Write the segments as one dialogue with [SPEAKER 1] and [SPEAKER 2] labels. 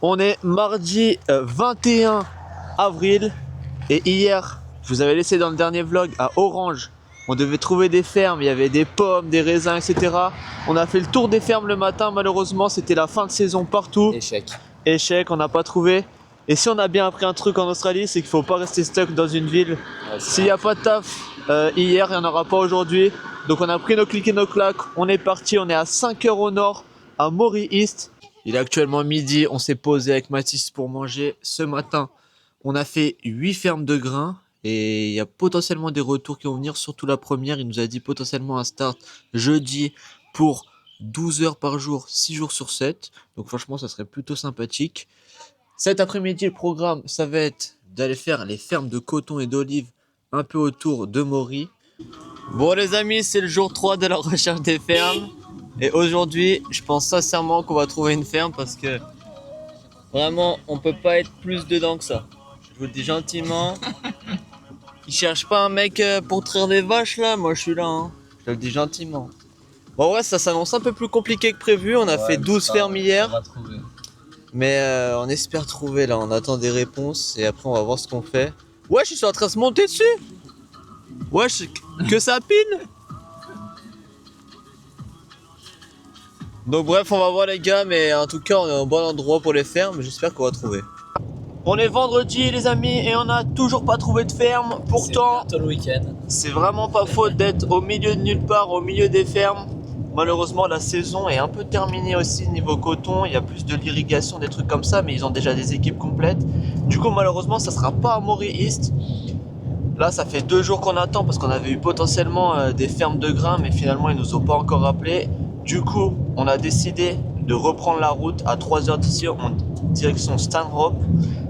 [SPEAKER 1] On est mardi 21 avril et hier, je vous avais laissé dans le dernier vlog à Orange. On devait trouver des fermes, il y avait des pommes, des raisins, etc. On a fait le tour des fermes le matin, malheureusement c'était la fin de saison partout. Échec, on n'a pas trouvé. Et si on a bien appris un truc en Australie, c'est qu'il ne faut pas rester stuck dans une ville. S'il n'y a pas de taf hier, il n'y en aura pas aujourd'hui. Donc on a pris nos clics et nos claques, on est parti, on est à 5 heures au nord, à Moree East. Il est actuellement midi, on s'est posé avec Mathis pour manger. Ce matin, on a fait 8 fermes de grains et il y a potentiellement des retours qui vont venir, surtout la première. Il nous a dit potentiellement un start jeudi pour 12 heures par jour, 6 jours sur 7. Donc franchement, ça serait plutôt sympathique. Cet après-midi, le programme, ça va être d'aller faire les fermes de coton et d'olive un peu autour de Moree. Bon les amis, c'est le jour 3 de la recherche des fermes. Et aujourd'hui, je pense sincèrement qu'on va trouver une ferme parce que vraiment, on peut pas être plus dedans que ça. Je vous le dis gentiment. Ils cherchent pas un mec pour traire des vaches là, moi je suis là. Hein. Je te le dis gentiment. Bon ouais, ça s'annonce un peu plus compliqué que prévu. On a fait 12 fermes hier. On va trouver. Mais on espère trouver là, on attend des réponses et après on va voir ce qu'on fait. Wesh, ils sont en train de se monter dessus. Wesh, que ça pine. Donc bref, on va voir les gars, mais en tout cas on est au bon endroit pour les fermes, j'espère qu'on va trouver. On est vendredi les amis et on n'a toujours pas trouvé de ferme. Pourtant,
[SPEAKER 2] c'est bientôt le week-end.
[SPEAKER 1] C'est vraiment pas faute d'être au milieu de nulle part, au milieu des fermes. Malheureusement la saison est un peu terminée aussi niveau coton, il y a plus de l'irrigation, des trucs comme ça, mais ils ont déjà des équipes complètes. Du coup malheureusement ça sera pas à Moree East. Là ça fait 2 jours qu'on attend parce qu'on avait eu potentiellement des fermes de grains, mais finalement ils nous ont pas encore appelé. Du coup, on a décidé de reprendre la route à 3 heures d'ici en direction Stanhope.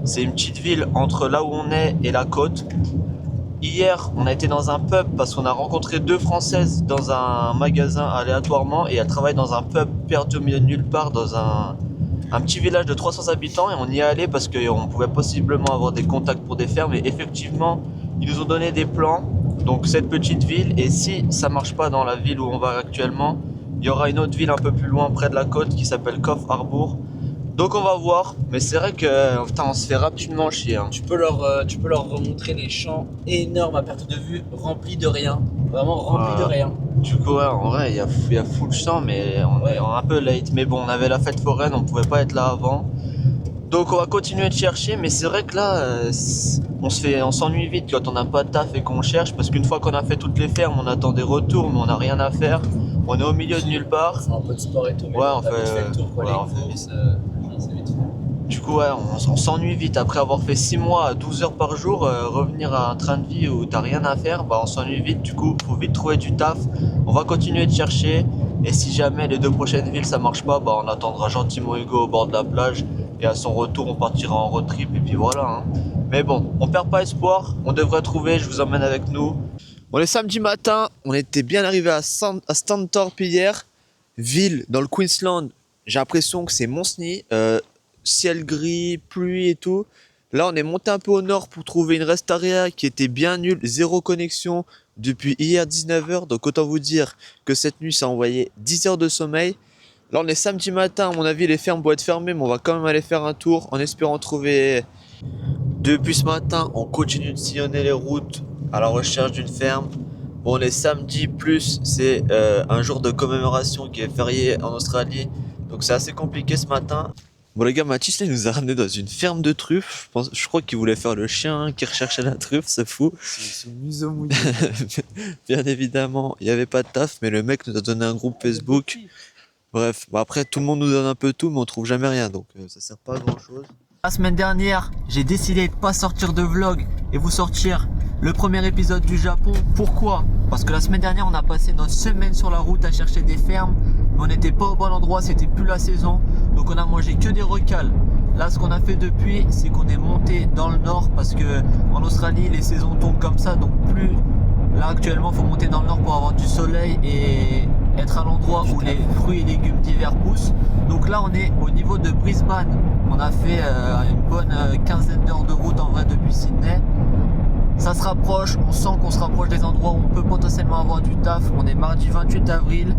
[SPEAKER 1] C'est une petite ville entre là où on est et la côte. Hier, on a été dans un pub parce qu'on a rencontré 2 Françaises dans un magasin aléatoirement et elles travaillent dans un pub perdu au milieu de nulle part dans un petit village de 300 habitants et on y est allé parce qu'on pouvait possiblement avoir des contacts pour des fermes et effectivement, ils nous ont donné des plans. Donc cette petite ville, et si ça marche pas dans la ville où on va actuellement, il y aura une autre ville un peu plus loin près de la côte qui s'appelle Coffs Harbour. Donc on va voir, mais c'est vrai que putain, on se fait rapidement chier. Hein.
[SPEAKER 2] Tu peux leur remontrer les champs énormes à perte de vue, remplis de rien. Vraiment remplis de rien.
[SPEAKER 1] Du coup, ouais, en vrai, il y a full champ, mais on est un peu late. Mais bon, on avait la fête foraine, on pouvait pas être là avant. Donc on va continuer de chercher, mais c'est vrai que là, on s'ennuie vite quand on n'a pas de taf et qu'on cherche, parce qu'une fois qu'on a fait toutes les fermes, on attend des retours, mais on n'a rien à faire. On est au milieu de nulle part.
[SPEAKER 2] C'est un peu de sport et tout, mais
[SPEAKER 1] ouais,
[SPEAKER 2] on fait le tour, quoi,
[SPEAKER 1] ouais,
[SPEAKER 2] les courses, c'est vite fait.
[SPEAKER 1] Du coup, ouais, on s'ennuie vite. Après avoir fait 6 mois à 12 heures par jour, revenir à un train de vie où t'as rien à faire, bah on s'ennuie vite. Du coup, faut vite trouver du taf. On va continuer de chercher. Et si jamais les 2 prochaines villes ça marche pas, bah on attendra gentiment Hugo au bord de la plage. Et à son retour, on partira en road trip. Et puis voilà. Hein. Mais bon, on perd pas espoir. On devrait trouver. Je vous emmène avec nous. On est samedi matin. On était bien arrivé à Stanthorpe hier. Ville dans le Queensland. J'ai l'impression que c'est Monsney. Ciel gris, pluie et tout. Là on est monté un peu au nord pour trouver une rest area qui était bien nulle, 0 connexion depuis hier 19h, donc autant vous dire que cette nuit ça a envoyé 10 heures de sommeil. Là on est samedi matin, à mon avis les fermes vont être fermées, mais on va quand même aller faire un tour en espérant trouver. Depuis ce matin on continue de sillonner les routes à la recherche d'une ferme. Bon, on est samedi, plus c'est un jour de commémoration qui est férié en Australie, donc c'est assez compliqué ce matin. Bon les gars, Mathis là, il nous a ramené dans une ferme de truffes. Je crois qu'il voulait faire le chien qui recherchait la truffe, c'est fou.
[SPEAKER 2] C'est museau mouillé.
[SPEAKER 1] Bien évidemment, il n'y avait pas de taf, mais le mec nous a donné un groupe Facebook. Bref, bon, après tout le monde nous donne un peu tout, mais on trouve jamais rien, donc ça sert pas à grand chose. La semaine dernière, j'ai décidé de pas sortir de vlog et vous sortir le premier épisode du Japon. Pourquoi? Parce que la semaine dernière, on a passé notre semaine sur la route à chercher des fermes. Mais on n'était pas au bon endroit, c'était plus la saison. Donc on a mangé que des recals. Là, ce qu'on a fait depuis, c'est qu'on est monté dans le nord parce que en Australie, les saisons tombent comme ça. Donc plus là actuellement, il faut monter dans le nord pour avoir du soleil et être à l'endroit où les fruits et légumes d'hiver poussent. Donc là, on est au niveau de Brisbane. On a fait une bonne quinzaine d'heures de route en vrai depuis Sydney. Ça se rapproche, on sent qu'on se rapproche des endroits où on peut potentiellement avoir du taf. On est mardi 28 avril.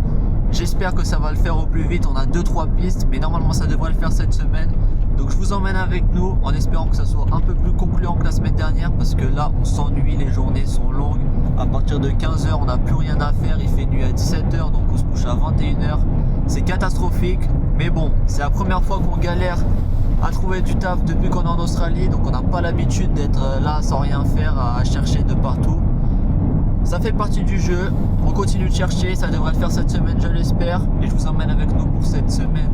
[SPEAKER 1] J'espère que ça va le faire au plus vite. On a 2-3 pistes, mais normalement ça devrait le faire cette semaine. Donc je vous vous emmène avec nous en espérant que ça soit un peu plus concluant que la semaine dernière parce que là on s'ennuie, les journées sont longues. À partir de 15 h on n'a plus rien à faire, il fait nuit à 17 h donc on se couche à 21 h. C'est catastrophique, mais bon, c'est la première fois qu'on galère à trouver du taf depuis qu'on est en Australie, donc on n'a pas l'habitude d'être là sans rien faire à chercher de partout. Ça fait partie du jeu, on continue de chercher, ça devrait le faire cette semaine je l'espère, et je vous emmène avec nous pour cette semaine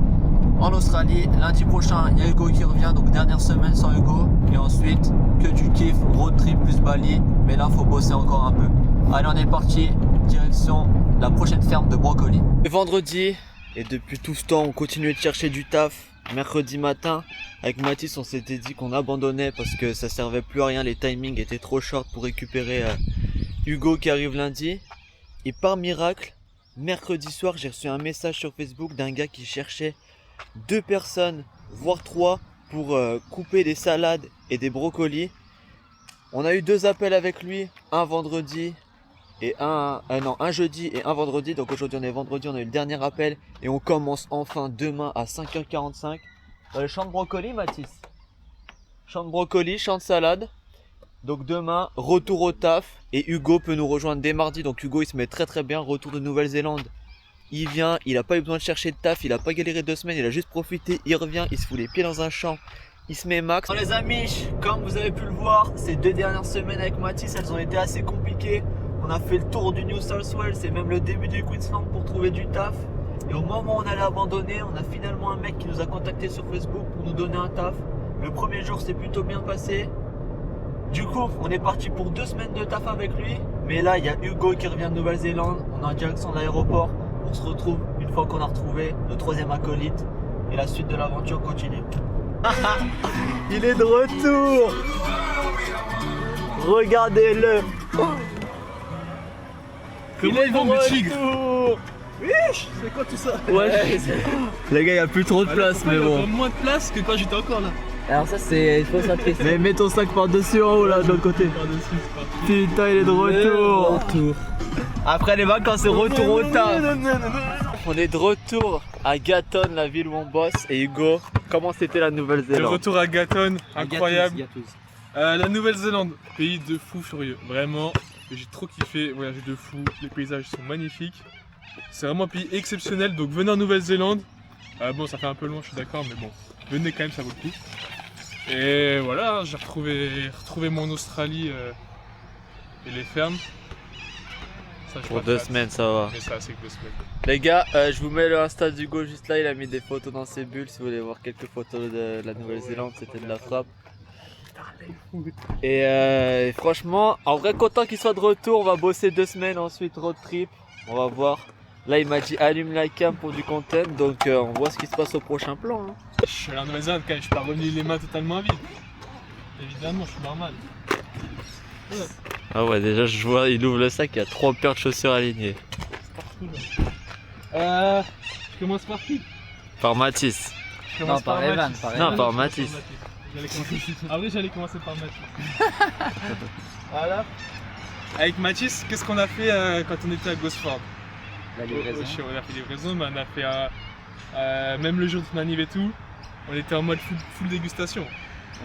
[SPEAKER 1] en Australie. Lundi prochain il y a Hugo qui revient, donc dernière semaine sans Hugo, et ensuite que du kiff, road trip plus Bali, mais là faut bosser encore un peu. Allez, on est parti, direction la prochaine ferme de Brocoli. C'est vendredi, et depuis tout ce temps on continue de chercher du taf. Mercredi matin, avec Mathis, on s'était dit qu'on abandonnait parce que ça servait plus à rien, les timings étaient trop short pour récupérer Hugo qui arrive lundi. Et par miracle, mercredi soir, j'ai reçu un message sur Facebook d'un gars qui cherchait 2 personnes, voire 3, pour couper des salades et des brocolis. On a eu 2 appels avec lui, un vendredi et un jeudi et un vendredi. Donc aujourd'hui on est vendredi, on a eu le dernier appel et on commence enfin demain à 5h45 dans les champs de brocoli. Mathis, champ de brocoli, champ de salade. Donc demain retour au taf et Hugo peut nous rejoindre dès mardi. Donc Hugo il se met très bien, retour de Nouvelle-Zélande, il vient, il a pas eu besoin de chercher de taf, il a pas galéré 2 semaines, il a juste profité, il revient, il se fout les pieds dans un champ, il se met max. Les amis, comme vous avez pu le voir, ces 2 dernières semaines avec Mathis elles ont été assez compliquées. On a fait le tour du New South Wales et même le début du Queensland pour trouver du taf. Et au moment où on allait abandonner, on a finalement un mec qui nous a contacté sur Facebook pour nous donner un taf. Le premier jour s'est plutôt bien passé. Du coup, on est parti pour 2 semaines de taf avec lui. Mais là, il y a Hugo qui revient de Nouvelle-Zélande. On est en direction de l'aéroport. On se retrouve une fois qu'on a retrouvé le 3e acolyte. Et la suite de l'aventure continue. Il est de retour. Regardez-le.
[SPEAKER 3] Comment ils vont le tigre?
[SPEAKER 1] Wesh,
[SPEAKER 3] c'est quoi tout ça?
[SPEAKER 1] Ouais, les gars, il n'y a plus trop de place, mais
[SPEAKER 3] Il y
[SPEAKER 1] bon.
[SPEAKER 3] a moins de place que quand j'étais encore là.
[SPEAKER 2] Alors ça c'est fausse triste.
[SPEAKER 1] Mais mets ton sac par-dessus en haut là, de l'autre côté.
[SPEAKER 3] Par-dessus, c'est parti.
[SPEAKER 1] Putain, il est de retour. Après les vacances, c'est retour au taf. On est de retour à Gatton, la ville où on bosse. Et Hugo, comment c'était la
[SPEAKER 3] Le
[SPEAKER 1] Nouvelle-Zélande?
[SPEAKER 3] retour à Gatton, incroyable.
[SPEAKER 2] Gâteuse.
[SPEAKER 3] La Nouvelle-Zélande, pays de fou furieux. Vraiment, j'ai trop kiffé, voyage de fou. Les paysages sont magnifiques. C'est vraiment un pays exceptionnel. Donc venez en Nouvelle-Zélande. Bon, ça fait un peu loin, je suis d'accord, mais bon, venez quand même, ça vaut le coup. Et voilà, j'ai retrouvé mon Australie et les fermes. Ça, j'ai
[SPEAKER 1] Pour
[SPEAKER 3] pas
[SPEAKER 1] 2
[SPEAKER 3] fait
[SPEAKER 1] semaines, ça va.
[SPEAKER 3] Mais ça, c'est que 2 semaines.
[SPEAKER 1] Les gars, je vous mets le Insta d'Hugo juste là. Il a mis des photos dans ses bulles. Si vous voulez voir quelques photos de la Nouvelle-Zélande, c'était de la frappe. Et franchement, en vrai, content qu'il soit de retour. On va bosser 2 semaines, ensuite road trip. On va voir. Là, il m'a dit allume la cam pour du content. Donc, on voit ce qui se passe au prochain plan. Hein.
[SPEAKER 3] Je suis allé en Nouvelle-Zélande quand même, je suis pas revenu les mains totalement vides. Évidemment, je suis normal. Ouais.
[SPEAKER 1] Ah ouais, déjà, je vois, il ouvre le sac. Il y a 3 paires de chaussures alignées.
[SPEAKER 3] Je commence par qui?
[SPEAKER 1] Par Mathis.
[SPEAKER 3] Je commence
[SPEAKER 2] par Evan,
[SPEAKER 3] Mathis.
[SPEAKER 2] par
[SPEAKER 1] Non,
[SPEAKER 2] Evan.
[SPEAKER 1] par Mathis.
[SPEAKER 3] J'allais commencer par Mathis. Voilà. Avec Mathis, qu'est-ce qu'on a fait quand on était à Gosford?
[SPEAKER 2] La livraison.
[SPEAKER 3] On a fait livraison, mais on a fait même le jour de Manif et tout, on était en mode full dégustation.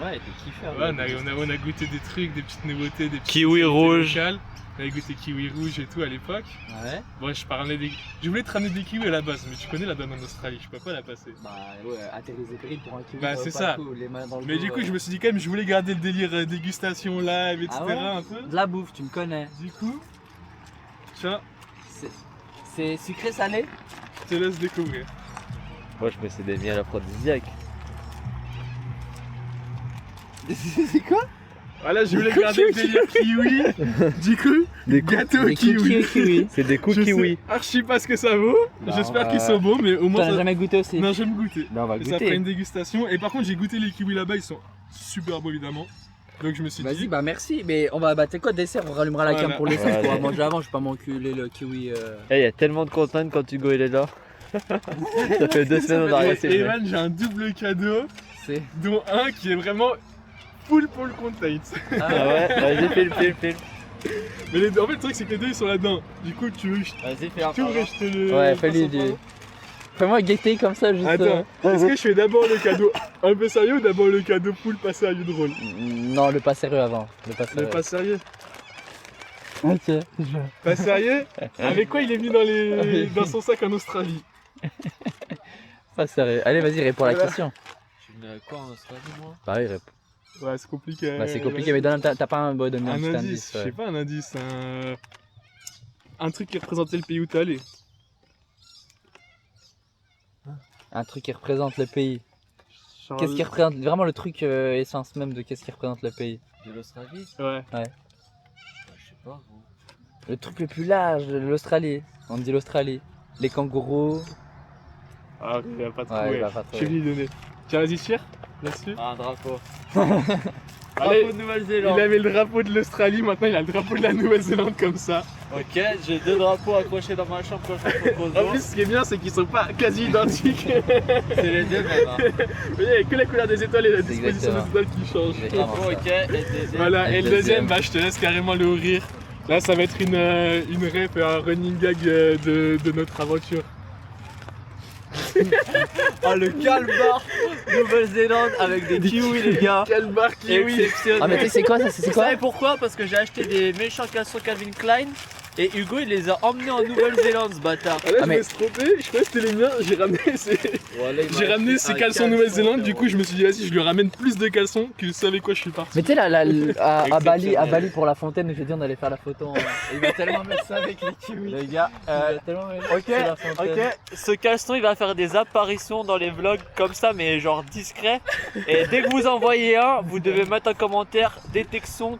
[SPEAKER 2] Ouais, t'es kiffé.
[SPEAKER 3] Ouais, on a goûté des trucs, des petites nouveautés, des petites
[SPEAKER 1] Kiwi
[SPEAKER 3] spécialités
[SPEAKER 1] rouge.
[SPEAKER 3] locales. On avait goûté kiwi rouge et tout à l'époque.
[SPEAKER 2] Ouais.
[SPEAKER 3] Bon, je voulais te ramener des kiwis à la base, mais tu connais la donne en Australie, je peux pas la passer.
[SPEAKER 2] Bah ouais, atterrissez péril pour un kiwi.
[SPEAKER 3] Bah, c'est ça.
[SPEAKER 2] Les mains dans le
[SPEAKER 3] Mais
[SPEAKER 2] dos,
[SPEAKER 3] du coup, je me suis dit quand même, je voulais garder le délire dégustation live, etc.
[SPEAKER 2] Ah ouais
[SPEAKER 3] un peu.
[SPEAKER 2] de la bouffe, tu me connais.
[SPEAKER 3] Du coup, tiens,
[SPEAKER 2] C'est sucré salé?
[SPEAKER 3] je te laisse découvrir.
[SPEAKER 1] Moi, je me suis des miels aphrodisiaques.
[SPEAKER 2] C'est quoi?
[SPEAKER 3] Voilà, je voulais garder le délire kiwi. Du coup,
[SPEAKER 1] Des
[SPEAKER 3] gâteau
[SPEAKER 2] Des
[SPEAKER 3] kiwi.
[SPEAKER 2] kiwi.
[SPEAKER 1] C'est des coups
[SPEAKER 3] Je
[SPEAKER 1] kiwi.
[SPEAKER 3] sais archi pas ce que ça vaut.
[SPEAKER 2] Bah,
[SPEAKER 3] J'espère
[SPEAKER 2] on
[SPEAKER 3] qu'ils
[SPEAKER 2] va-
[SPEAKER 3] sont bons, mais au moins
[SPEAKER 2] T'en as
[SPEAKER 3] ça...
[SPEAKER 2] jamais goûté aussi?
[SPEAKER 3] Non, j'aime goûter.
[SPEAKER 2] Bah on va
[SPEAKER 3] Et ça ferait une
[SPEAKER 2] goûter.
[SPEAKER 3] dégustation. Et par contre, j'ai goûté les kiwis là-bas, ils sont super beaux évidemment. Donc je me suis
[SPEAKER 2] Vas-y,
[SPEAKER 3] dit.
[SPEAKER 2] bah merci. Mais on va, bah t'es quoi, dessert? On rallumera la cam
[SPEAKER 3] Voilà.
[SPEAKER 2] pour les
[SPEAKER 1] Ouais,
[SPEAKER 2] sauces. On va
[SPEAKER 1] allez.
[SPEAKER 2] manger avant, je vais pas m'enculer le kiwi.
[SPEAKER 1] Il y a tellement de contenu quand Hugo il est là. Ça fait 2 semaines on a
[SPEAKER 3] Et
[SPEAKER 1] rien fait.
[SPEAKER 3] Evan, j'ai un double cadeau,
[SPEAKER 2] C'est.
[SPEAKER 3] dont un qui est vraiment full pour le content.
[SPEAKER 1] Ah ouais, vas-y, file.
[SPEAKER 3] Mais en fait, le truc, c'est que les deux ils sont là-dedans. Du coup, tu veux que je
[SPEAKER 1] Vas-y, fais
[SPEAKER 3] tu veux que je te le.
[SPEAKER 1] Ouais,
[SPEAKER 3] fasse
[SPEAKER 1] fais-lui
[SPEAKER 3] en
[SPEAKER 1] du.
[SPEAKER 3] parlant
[SPEAKER 2] Fais-moi gaieté comme ça, juste.
[SPEAKER 3] Attends, est-ce que je fais d'abord le cadeau un peu sérieux ou d'abord le cadeau poule pas sérieux drôle?
[SPEAKER 2] Non, le pas sérieux avant. Le pas
[SPEAKER 3] Le
[SPEAKER 2] sérieux.
[SPEAKER 3] pas sérieux?
[SPEAKER 2] Ok.
[SPEAKER 3] Pas sérieux? Avec quoi il est venu dans son sac en Australie?
[SPEAKER 2] Pas sérieux. Allez, vas-y, réponds à la
[SPEAKER 3] Voilà.
[SPEAKER 2] question.
[SPEAKER 1] Tu venais avec quoi en Australie, moi?
[SPEAKER 2] Bah oui, réponds.
[SPEAKER 3] Ouais, c'est compliqué.
[SPEAKER 2] Bah c'est compliqué, mais t'as pas un petit
[SPEAKER 3] Un indice,
[SPEAKER 2] indice.
[SPEAKER 3] je
[SPEAKER 2] Ouais.
[SPEAKER 3] sais pas un indice, un truc qui représentait le pays où t'es allé.
[SPEAKER 2] Un truc qui représente le pays.
[SPEAKER 3] Genre
[SPEAKER 2] Qu'est-ce qui représente vraiment le truc essence même de qu'est-ce qui représente le pays?
[SPEAKER 1] De l'Australie?
[SPEAKER 3] Ouais.
[SPEAKER 1] Je sais pas, gros.
[SPEAKER 2] Le truc le plus large de l'Australie. On dit l'Australie. Les kangourous.
[SPEAKER 3] Ah, il va pas
[SPEAKER 2] Ouais,
[SPEAKER 3] trouver.
[SPEAKER 2] il va pas
[SPEAKER 3] Je vais
[SPEAKER 2] trouver.
[SPEAKER 3] lui donner. Tiens, vas-y, tire là-dessus.
[SPEAKER 1] Ah, un drapeau.
[SPEAKER 3] Allez,
[SPEAKER 1] Drapeau de
[SPEAKER 3] il
[SPEAKER 1] Nouvelle-Zélande.
[SPEAKER 3] avait le drapeau de l'Australie, maintenant il a le drapeau de la Nouvelle-Zélande comme ça.
[SPEAKER 1] Ok, j'ai 2 drapeaux accrochés dans ma chambre quand je fais
[SPEAKER 3] En
[SPEAKER 1] photo.
[SPEAKER 3] plus, ce qui est bien, c'est qu'ils sont pas quasi identiques.
[SPEAKER 1] C'est les deux mêmes. Hein.
[SPEAKER 3] Vous voyez, il n'y a que la couleur des étoiles et la
[SPEAKER 2] C'est
[SPEAKER 3] disposition des
[SPEAKER 2] exactement.
[SPEAKER 3] étoiles qui changent.
[SPEAKER 2] C'est vraiment ça.
[SPEAKER 1] Ok, et deuxième.
[SPEAKER 3] Voilà,
[SPEAKER 2] Et
[SPEAKER 3] et le
[SPEAKER 2] le
[SPEAKER 3] deuxième,
[SPEAKER 2] deuxième.
[SPEAKER 3] bah, je te laisse carrément le ouvrir. Là, ça va être une rep, un running gag de notre aventure.
[SPEAKER 1] Ah, le calbar Nouvelle-Zélande avec des kiwis, les gars.
[SPEAKER 3] Quelle barre kiwi!
[SPEAKER 1] Exceptionnel.
[SPEAKER 2] Ah mais tu sais c'est quoi ça? C'est
[SPEAKER 1] Vous
[SPEAKER 2] quoi?
[SPEAKER 1] savez pourquoi? Parce que j'ai acheté des méchants caleçons Calvin Klein et Hugo il les a emmenés en Nouvelle-Zélande, ce bâtard.
[SPEAKER 3] Ah là, je
[SPEAKER 2] mais-
[SPEAKER 3] me suis trompé, je croyais que c'était les miens, j'ai ramené ces caleçons Nouvelle-Zélande, du coup je me suis dit vas-y je lui ramène plus de caleçons que je savais quoi je suis parti.
[SPEAKER 2] Mais tu sais là, à
[SPEAKER 1] Exceptionnel.
[SPEAKER 2] Bali pour la fontaine, j'ai dit on allait faire la photo. Il va tellement mettre ça avec les kiwis.
[SPEAKER 1] Les gars,
[SPEAKER 2] Il va tellement mettre
[SPEAKER 1] ok,
[SPEAKER 2] sur la fontaine.
[SPEAKER 1] ok, ce caleçon il va faire des apparitions dans les vlogs comme ça mais genre discret. Et dès que vous envoyez un, vous devez mettre en commentaire détection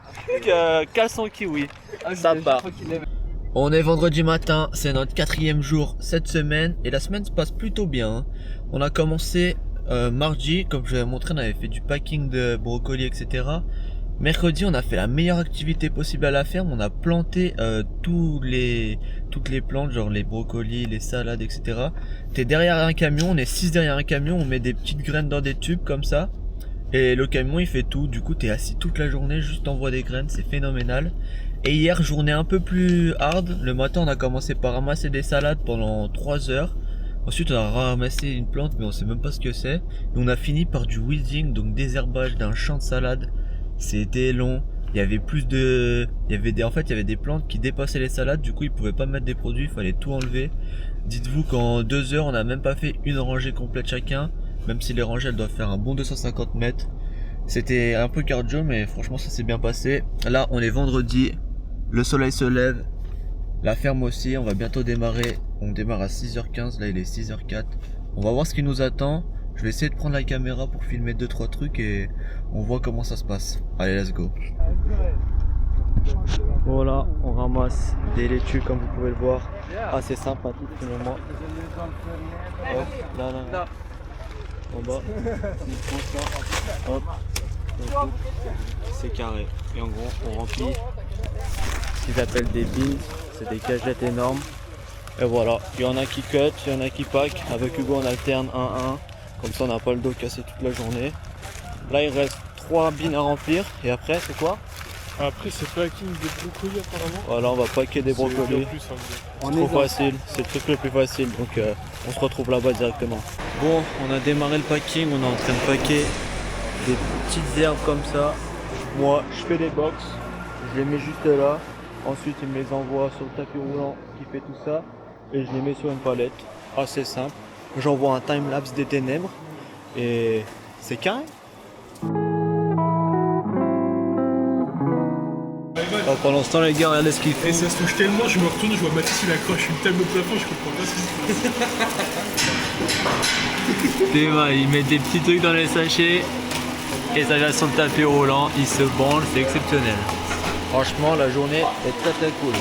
[SPEAKER 1] caleçon kiwi. Ça part. On est vendredi matin, c'est notre 4e jour cette semaine et la semaine se passe plutôt bien. Hein. On a commencé mardi, comme je vous avais montré, on avait fait du packing de brocolis, etc. Mercredi, on a fait la meilleure activité possible à la ferme. On a planté toutes les plantes, genre les brocolis, les salades, etc. T'es derrière un camion, on est 6 derrière un camion, on met des petites graines dans des tubes comme ça. Et le camion il fait tout, du coup t'es assis toute la journée, juste t'envoies des graines, c'est phénoménal. Et hier, journée un peu plus hard, le matin on a commencé par ramasser des salades pendant 3 heures. Ensuite on a ramassé une plante mais on sait même pas ce que c'est. Et on a fini par du weeding, donc désherbage d'un champ de salade. C'était long, il y avait en fait il y avait des plantes qui dépassaient les salades, du coup ils pouvaient pas mettre des produits, il fallait tout enlever. Dites-vous qu'en 2 heures on a même pas fait une rangée complète chacun, même si les rangées elles doivent faire un bon 250 mètres. C'était un peu cardio mais franchement ça s'est bien passé. Là on est vendredi, le soleil se lève, la ferme aussi, on va bientôt démarrer. On démarre à 6h15, là il est 6h04. On va voir ce qui nous attend. Je vais essayer de prendre la caméra pour filmer 2-3 trucs et on voit comment ça se passe. Allez, let's go. Voilà, on ramasse des laitues comme vous pouvez le voir. Assez sympathique finalement. Hop, là. En bas. On prend ça. Hop. C'est carré. Et en gros, on remplit ce qu'ils appellent des bins. C'est des cagettes énormes. Et voilà, il y en a qui cut, il y en a qui pack. Avec Hugo, on alterne 1-1. Comme ça, on n'a pas le dos cassé toute la journée. Là, il reste 3 bins à remplir. Et après, c'est quoi?
[SPEAKER 3] Après c'est packing des brocolis apparemment.
[SPEAKER 1] Voilà, on va packer des brocolis. C'est trop facile, c'est le truc le plus facile. Donc, on se retrouve là-bas directement. Bon, on a démarré le packing. On est en train de packer des petites herbes comme ça. Moi, je fais des box. Je les mets juste là. Ensuite, il me les envoie sur le tapis roulant qui fait tout ça. Et je les mets sur une palette. Assez simple. J'envoie un time-lapse des ténèbres. Et c'est carré. Alors, pendant ce temps, les gars, regardez ce qu'il fait.
[SPEAKER 3] Et ça se touche tellement, je me retourne, je vois Mathis il accroche une table au plafond, je comprends pas ce qui se passe.
[SPEAKER 1] Il met des petits trucs dans les sachets. Et ça vient sur le tapis roulant. Il se branle, c'est exceptionnel. Franchement, la journée est très très cool.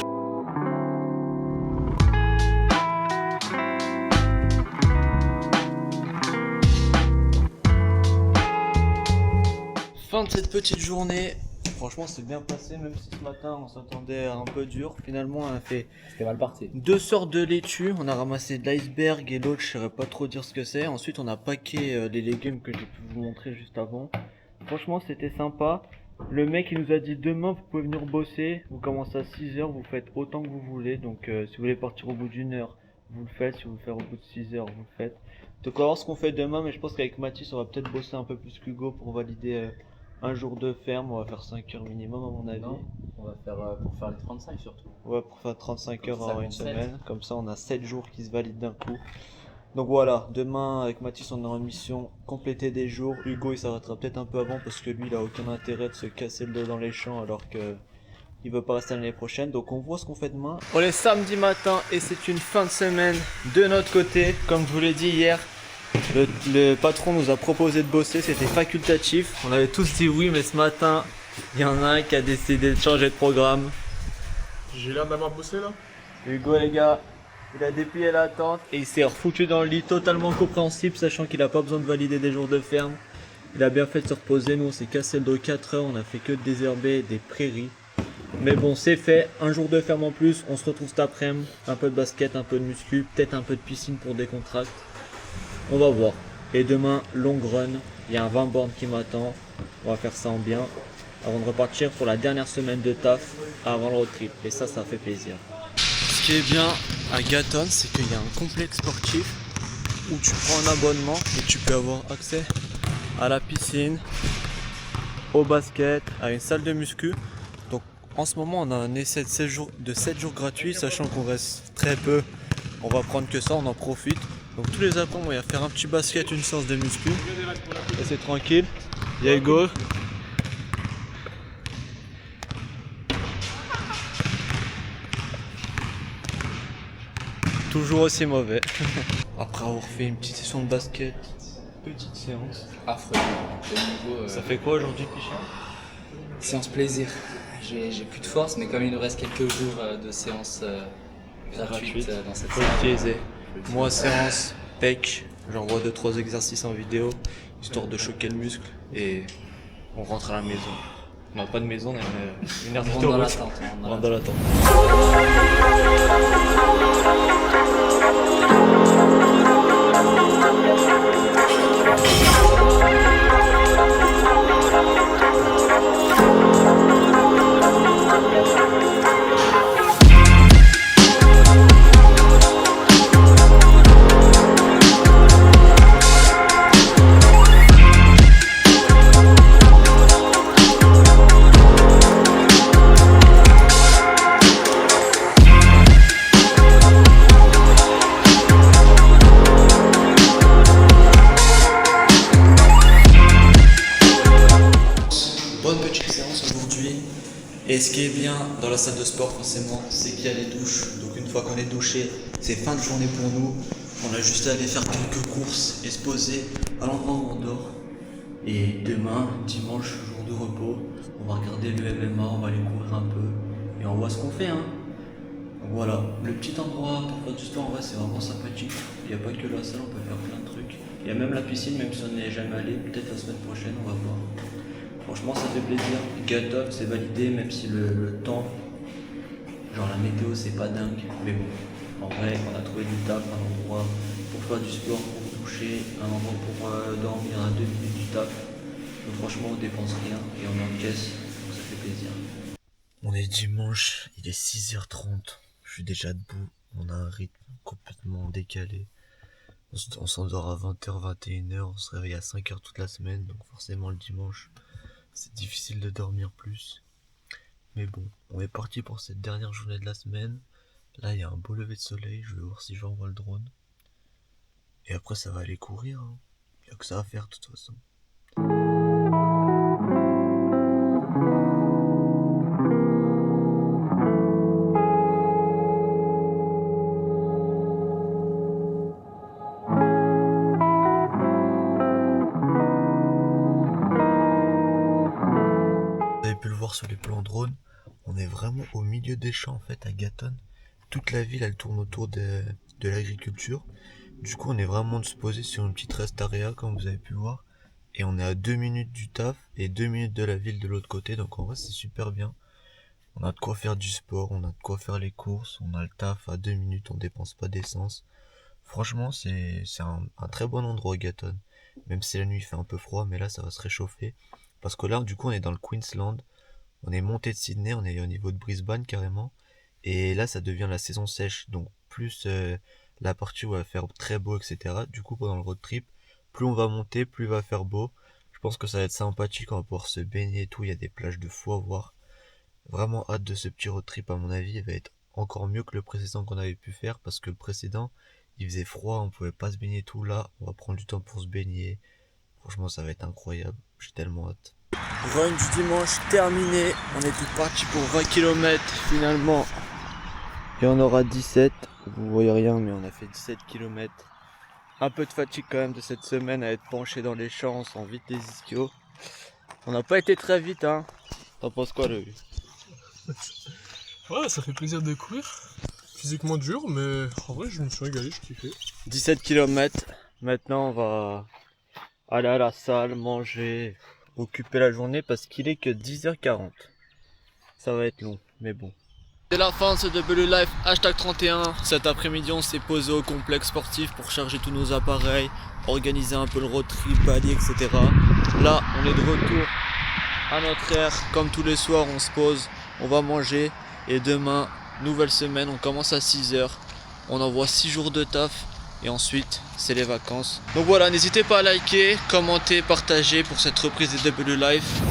[SPEAKER 1] Fin de cette petite journée. Franchement, c'est bien passé, même si ce matin on s'attendait à un peu dur. Finalement, on a fait
[SPEAKER 2] C'était mal parti.
[SPEAKER 1] 2 sortes de laitue. On a ramassé de l'iceberg et l'autre, je saurais pas trop dire ce que c'est. Ensuite, on a packé les légumes que j'ai pu vous montrer juste avant. Franchement, c'était sympa. Le mec, il nous a dit demain, vous pouvez venir bosser. Vous commencez à 6h, vous faites autant que vous voulez. Donc, si vous voulez partir au bout d'1 heure, vous le faites. Si vous le faites au bout de 6 heures, vous le faites. Donc on va voir ce qu'on fait demain, mais je pense qu'avec Mathis, on va peut-être bosser un peu plus qu'Hugo pour valider un jour de ferme. On va faire 5 heures minimum à mon avis.
[SPEAKER 2] Non, on va faire pour faire les 35 surtout.
[SPEAKER 1] Ouais, pour faire 35 heures
[SPEAKER 2] Comme ça,
[SPEAKER 1] en une
[SPEAKER 2] on
[SPEAKER 1] semaine. Comme ça, on a 7 jours qui se valident d'un coup. Donc voilà, demain avec Mathis, on est en mission compléter des jours. Hugo, il s'arrêtera peut-être un peu avant parce que lui, il a aucun intérêt de se casser le dos dans les champs alors que il veut pas rester l'année prochaine. Donc on voit ce qu'on fait demain. On est samedi matin et c'est une fin de semaine de notre côté. Comme je vous l'ai dit hier, le patron nous a proposé de bosser, c'était facultatif. On avait tous dit oui, mais ce matin, il y en a un qui a décidé de changer de programme.
[SPEAKER 3] J'ai l'air d'avoir bossé là.
[SPEAKER 1] Hugo, les gars, il a déplié la tente et il s'est refoutu dans le lit, totalement compréhensible, sachant qu'il a pas besoin de valider des jours de ferme. Il a bien fait de se reposer. Nous, on s'est cassé le dos 4 heures, on a fait que de désherber et des prairies. Mais bon, c'est fait, un jour de ferme en plus. On se retrouve cet après-midi, un peu de basket, un peu de muscu, peut-être un peu de piscine pour décontracter. On va voir. Et demain, long run, il y a un 20 bornes qui m'attend. On va faire ça en bien avant de repartir pour la dernière semaine de taf avant le road trip. Et ça fait plaisir. Ce qui est bien à Gatton, c'est qu'il y a un complexe sportif où tu prends un abonnement et tu peux avoir accès à la piscine, au basket, à une salle de muscu. Donc en ce moment, on a un essai de 7 jours gratuits, sachant qu'on reste très peu. On va prendre que ça, on en profite. Donc tous les après, on va faire un petit basket, une séance de muscu. Et c'est tranquille. Il y a Hugo. Toujours aussi mauvais. Après avoir fait une petite session de basket, petite séance.
[SPEAKER 2] Affreux. Le niveau,
[SPEAKER 1] Ça fait quoi aujourd'hui, Pichard?
[SPEAKER 2] séance plaisir. J'ai plus de force, mais comme il nous reste quelques jours de séance gratuite dans cette
[SPEAKER 1] Faut
[SPEAKER 2] salle.
[SPEAKER 1] l'utiliser. Moi, séance, pec, j'envoie 2-3 exercices en vidéo, histoire de choquer le muscle, et on rentre à la maison. On n'a pas de maison, on a une aire
[SPEAKER 2] On rentre dans
[SPEAKER 1] d'autoroute.
[SPEAKER 2] l'attente.
[SPEAKER 1] On rentre dans l'attente. Bonne petite séance aujourd'hui. Et ce qui est bien dans la salle de sport forcément, c'est qu'il y a les douches. Donc une fois qu'on est douché, c'est fin de journée pour nous. On a juste à aller faire quelques courses et se poser à l'endroit où on dort. Et demain, dimanche, jour de repos, on va regarder le MMA, on va aller courir un peu. Et on voit ce qu'on fait, hein. Donc voilà, le petit endroit pour faire du sport, en vrai, c'est vraiment sympathique. Il n'y a pas que la salle, on peut faire plein de trucs. Il y a même la piscine, même si on n'y est jamais allé, peut-être la semaine prochaine, on va voir. Franchement, ça fait plaisir. Gatton, c'est validé, même si le temps, genre la météo, c'est pas dingue. Mais bon, en vrai, on a trouvé du taf, un endroit pour faire du sport, pour se doucher, un endroit pour dormir à 2 minutes du taf. Donc franchement, on dépense rien et on encaisse, donc ça fait plaisir. On est dimanche, il est 6h30. Je suis déjà debout. On a un rythme complètement décalé. On s'endort à 20h, 21h. On se réveille à 5h toute la semaine. Donc forcément, le dimanche, c'est difficile de dormir plus. Mais bon, on est parti pour cette dernière journée de la semaine. Là, il y a un beau lever de soleil. Je vais voir si j'envoie le drone. Et après, ça va aller courir, hein. Il n'y a que ça à faire de toute façon. Vous avez pu le voir sur les plans drone, on est vraiment au milieu des champs en fait à Gatton. Toute la ville elle tourne autour de l'agriculture. Du coup on est vraiment disposé sur une petite rest area comme vous avez pu voir. Et on est à 2 minutes du taf et 2 minutes de la ville de l'autre côté. Donc en vrai c'est super bien. On a de quoi faire du sport, on a de quoi faire les courses, on a le taf à 2 minutes, on dépense pas d'essence. Franchement c'est un très bon endroit Gatton. Même si la nuit il fait un peu froid, mais là ça va se réchauffer. Parce que là du coup on est dans le Queensland. On est monté de Sydney, on est au niveau de Brisbane carrément. Et là ça devient la saison sèche. Donc plus
[SPEAKER 4] la partie où il va faire très beau, etc. Du coup, pendant le road trip, plus on va monter, plus il va faire beau. Je pense que ça va être sympathique, on va pouvoir se baigner et tout, il y a des plages de fou à voir. Vraiment hâte de ce petit road trip, à mon avis, il va être encore mieux que le précédent qu'on avait pu faire, parce que le précédent, il faisait froid, on pouvait pas se baigner et tout. Là, on va prendre du temps pour se baigner. Franchement, ça va être incroyable, j'ai tellement hâte.
[SPEAKER 1] Run du dimanche terminé, on était parti pour 20 km finalement. Et on aura 17, vous voyez rien mais on a fait 17 km. Un peu de fatigue quand même de cette semaine à être penché dans les champs, on sent vite les ischios. On n'a pas été très vite hein. T'en penses quoi le?
[SPEAKER 3] Ouais, ça fait plaisir de courir. Physiquement dur, mais en vrai, je me suis régalé, je kiffais.
[SPEAKER 1] 17 km, maintenant on va aller à la salle, manger, occuper la journée parce qu'il est que 10h40. Ça va être long, mais bon. C'est la fin de ce W Life hashtag 31. Cet après-midi, on s'est posé au complexe sportif pour charger tous nos appareils, organiser un peu le road trip, balayer, etc. Là, on est de retour à notre aire. Comme tous les soirs, on se pose, on va manger. Et demain, nouvelle semaine, on commence à 6h. On envoie 6 jours de taf. Et ensuite, c'est les vacances. Donc voilà, n'hésitez pas à liker, commenter, partager pour cette reprise des W Life.